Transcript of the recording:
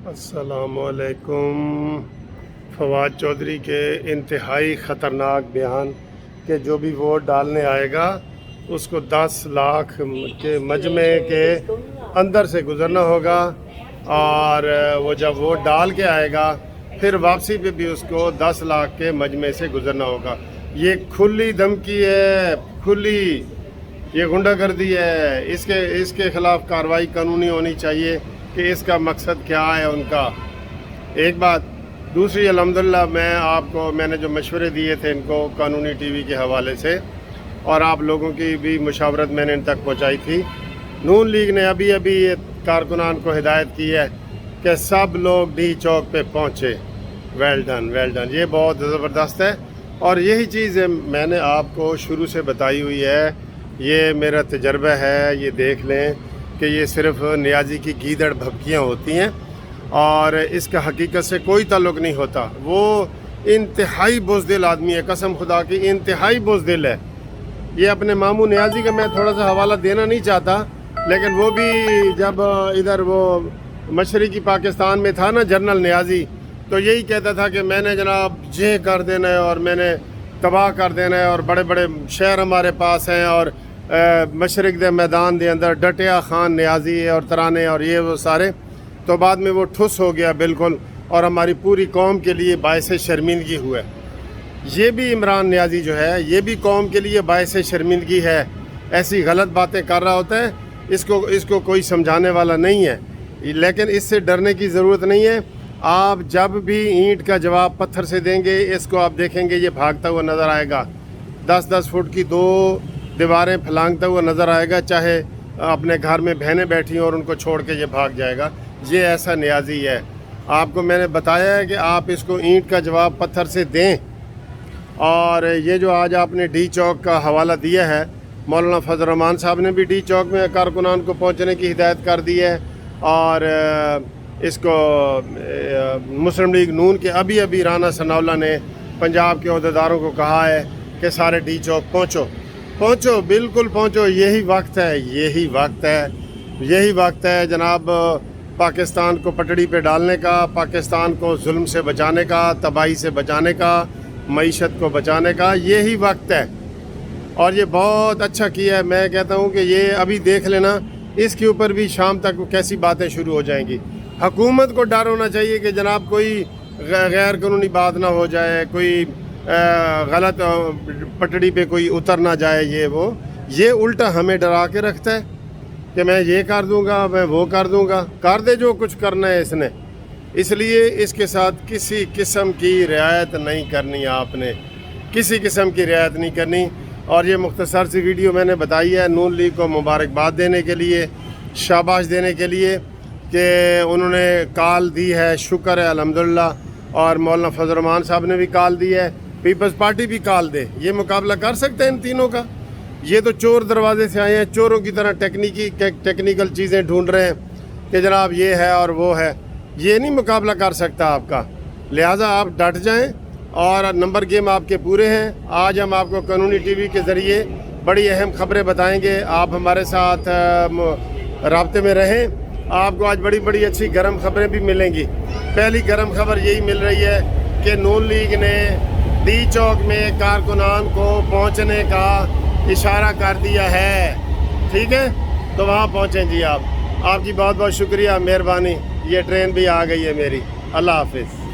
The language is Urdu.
السلام علیکم۔ فواد چودھری کے انتہائی خطرناک بیان کہ جو بھی ووٹ ڈالنے آئے گا اس کو 10 لاکھ کے مجمع کے اندر سے گزرنا ہوگا، اور وہ جب ووٹ ڈال کے آئے گا پھر واپسی پہ بھی اس کو 10 لاکھ کے مجمع سے گزرنا ہوگا۔ یہ کھلی دھمکی ہے، کھلی یہ غنڈہ گردی ہے۔ اس کے خلاف کارروائی قانونی ہونی چاہیے کہ اس کا مقصد کیا ہے ان کا۔ ایک بات دوسری، الحمدللہ میں نے جو مشورے دیے تھے ان کو قانونی ٹی وی کے حوالے سے، اور آپ لوگوں کی بھی مشاورت میں نے ان تک پہنچائی تھی۔ نون لیگ نے ابھی یہ کارکنان کو ہدایت کی ہے کہ سب لوگ ڈی چوک پہ پہنچے۔ ویل ڈن، ویل ڈن، یہ بہت زبردست ہے، اور یہی چیز میں نے آپ کو شروع سے بتائی ہوئی ہے۔ یہ میرا تجربہ ہے، یہ دیکھ لیں کہ یہ صرف نیازی کی گیدڑ بھبکیاں ہوتی ہیں، اور اس کا حقیقت سے کوئی تعلق نہیں ہوتا۔ وہ انتہائی بزدل آدمی ہے، قسم خدا کی انتہائی بزدل ہے۔ یہ اپنے ماموں نیازی کا میں تھوڑا سا حوالہ دینا نہیں چاہتا، لیکن وہ بھی جب ادھر وہ مشرقی پاکستان میں تھا نا جنرل نیازی، تو یہی کہتا تھا کہ میں نے جناب جے کر دینا ہے اور میں نے تباہ کر دینا ہے، اور بڑے بڑے شہر ہمارے پاس ہیں، اور مشرق دے میدان دے اندر ڈٹیا خان نیازی ہے اور ترانے اور یہ وہ سارے۔ تو بعد میں وہ ٹھس ہو گیا بالکل، اور ہماری پوری قوم کے لیے باعث شرمندگی ہوا ہے۔ یہ بھی عمران نیازی جو ہے یہ بھی قوم کے لیے باعث شرمندگی ہے، ایسی غلط باتیں کر رہا ہوتا ہے۔ اس کو کوئی سمجھانے والا نہیں ہے، لیکن اس سے ڈرنے کی ضرورت نہیں ہے۔ آپ جب بھی اینٹ کا جواب پتھر سے دیں گے، اس کو آپ دیکھیں گے یہ بھاگتا ہوا نظر آئے گا، 10 فٹ کی 2 دیواریں پھلانگتا ہوا نظر آئے گا، چاہے اپنے گھر میں بہنیں بیٹھی ہوں اور ان کو چھوڑ کے یہ بھاگ جائے گا۔ یہ ایسا نیازی ہے۔ آپ کو میں نے بتایا ہے کہ آپ اس کو اینٹ کا جواب پتھر سے دیں۔ اور یہ جو آج آپ نے ڈی چوک کا حوالہ دیا ہے، مولانا فضل الرحمان صاحب نے بھی ڈی چوک میں کارکنان کو پہنچنے کی ہدایت کر دی ہے، اور اس کو مسلم لیگ نون کے ابھی رانا ثناءاللہ نے پنجاب کے عہدیداروں کو کہا ہے کہ سارے ڈی چوک پہنچو، بالکل پہنچو۔ یہی وقت ہے جناب پاکستان کو پٹڑی پہ ڈالنے کا، پاکستان کو ظلم سے بچانے کا، تباہی سے بچانے کا، معیشت کو بچانے کا، یہی وقت ہے۔ اور یہ بہت اچھا کیا ہے۔ میں کہتا ہوں کہ یہ ابھی دیکھ لینا، اس کے اوپر بھی شام تک کیسی باتیں شروع ہو جائیں گی۔ حکومت کو ڈر ہونا چاہیے کہ جناب کوئی غیر قانونی بات نہ ہو جائے، کوئی غلط پٹڑی پہ کوئی اتر نہ جائے۔ یہ الٹا ہمیں ڈرا کے رکھتا ہے کہ میں یہ کر دوں گا، میں وہ کر دوں گا۔ کر دے جو کچھ کرنا ہے اس نے۔ اس لیے اس کے ساتھ کسی قسم کی رعایت نہیں کرنی، آپ نے کسی قسم کی رعایت نہیں کرنی۔ اور یہ مختصر سی ویڈیو میں نے بتائی ہے نون لیگ کو مبارکباد دینے کے لیے، شاباش دینے کے لیے کہ انہوں نے کال دی ہے، شکر ہے الحمدللہ۔ اور مولانا فضل الرحمان صاحب نے بھی کال دی ہے، پیپلز پارٹی بھی کال دے۔ یہ مقابلہ کر سکتے ہیں ان تینوں کا؟ یہ تو چور دروازے سے آئے ہیں، چوروں کی طرح ٹیکنیکل چیزیں ڈھونڈ رہے ہیں کہ جناب یہ ہے اور وہ ہے۔ یہ نہیں مقابلہ کر سکتا آپ کا، لہٰذا آپ ڈٹ جائیں، اور نمبر گیم آپ کے پورے ہیں۔ آج ہم آپ کو قانونی ٹی وی کے ذریعے بڑی اہم خبریں بتائیں گے، آپ ہمارے ساتھ رابطے میں رہیں۔ آپ کو آج بڑی اچھی گرم خبریں بھی ملیں گی۔ پہلی گرم خبر یہی مل رہی ہے کہ نون لیگ نے ڈی چوک میں کارکنان کو پہنچنے کا اشارہ کر دیا ہے، ٹھیک ہے؟ تو وہاں پہنچیں جی آپ کی بہت شکریہ، مہربانی۔ یہ ٹرین بھی آ گئی ہے میری۔ اللہ حافظ۔